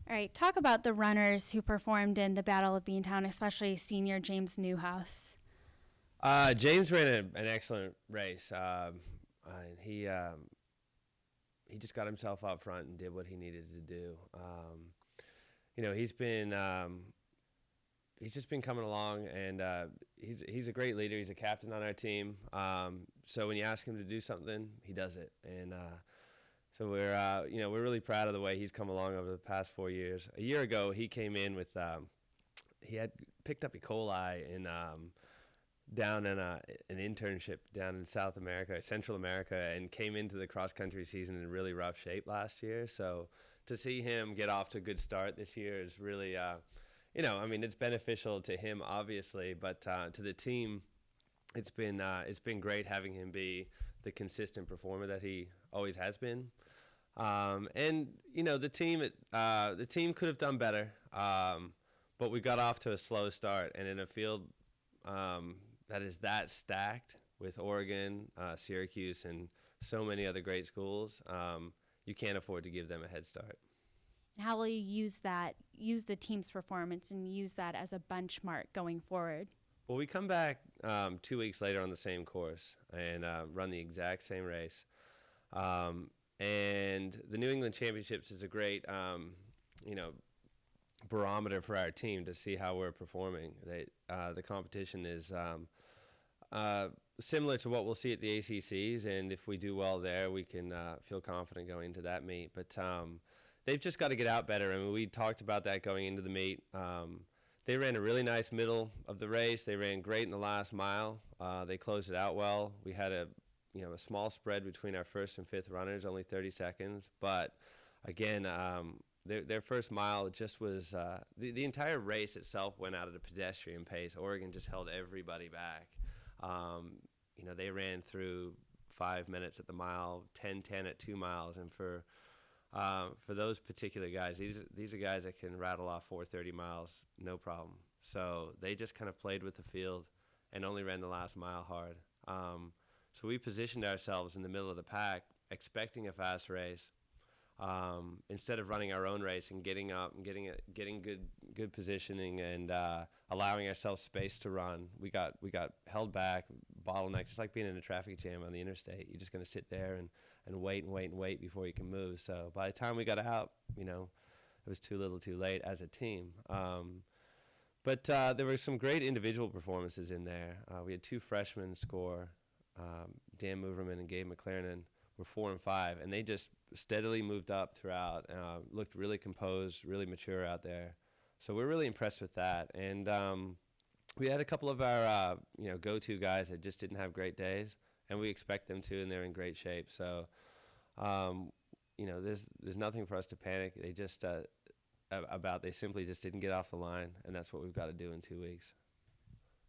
All right, talk about the runners who performed in the Battle of Beantown, especially senior James Newhouse. James ran an excellent race. And he just got himself up front and did what he needed to do. He's just been coming along, and he's a great leader. He's a captain on our team. So when you ask him to do something, he does it. And so we're really proud of the way he's come along over the past 4 years. A year ago, he came in with he had picked up E. coli in down in an internship down in South America, Central America, and came into the cross country season in really rough shape last year. So to see him get off to a good start this year is really, it's beneficial to him obviously, but to the team, it's been great having him be the consistent performer that he always has been. And the team could have done better, but we got off to a slow start, and in a field that is that stacked with Oregon, Syracuse, and so many other great schools, you can't afford to give them a head start. And how will you use the team's performance and use that as a benchmark going forward? Well, we come back 2 weeks later on the same course and run the exact same race. And the New England Championships is a great, barometer for our team to see how we're performing. The competition is similar to what we'll see at the ACCs, and if we do well there, we can feel confident going into that meet. But they've just got to get out better. I mean, we talked about that going into the meet. They ran a really nice middle of the race. They ran great in the last mile. They closed it out well. We had a small spread between our first and fifth runners, only 30 seconds. But again, their first mile just was the entire race itself went out at a pedestrian pace. Oregon just held everybody back. They ran through 5 minutes at the mile, 10:10 at 2 miles, and for those particular guys, these are guys that can rattle off 4:30 miles, no problem. So they just kind of played with the field and only ran the last mile hard. So we positioned ourselves in the middle of the pack, expecting a fast race. Instead of running our own race and getting up and getting good positioning and allowing ourselves space to run, we got held back, bottlenecked. It's like being in a traffic jam on the interstate. You're just going to sit there and wait before you can move. So by the time we got out, it was too little too late as a team. But there were some great individual performances in there. We had two freshmen score, Dan Moverman and Gabe McLaren were 4 and 5, and they just steadily moved up throughout. Looked really composed, really mature out there. So we're really impressed with that. And we had a couple of our go-to guys that just didn't have great days, and we expect them to, and they're in great shape. So there's nothing for us to panic. They just they simply just didn't get off the line, and that's what we've got to do in 2 weeks.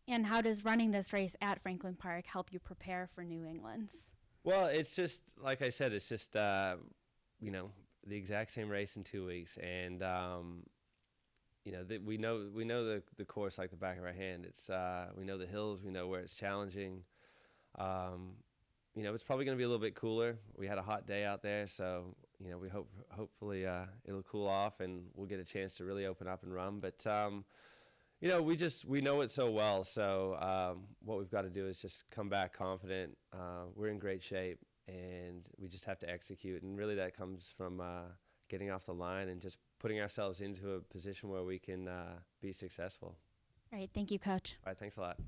And how does running this race at Franklin Park help you prepare for New England's? Well, it's just like I said. It's just the exact same race in 2 weeks, and we know the course like the back of our hand. It's we know the hills, we know where it's challenging. It's probably going to be a little bit cooler. We had a hot day out there, so we hopefully it'll cool off and we'll get a chance to really open up and run. But we know it so well. So what we've got to do is just come back confident. We're in great shape, and we just have to execute. And really, that comes from getting off the line and just putting ourselves into a position where we can be successful. All right, thank you, Coach. All right, thanks a lot.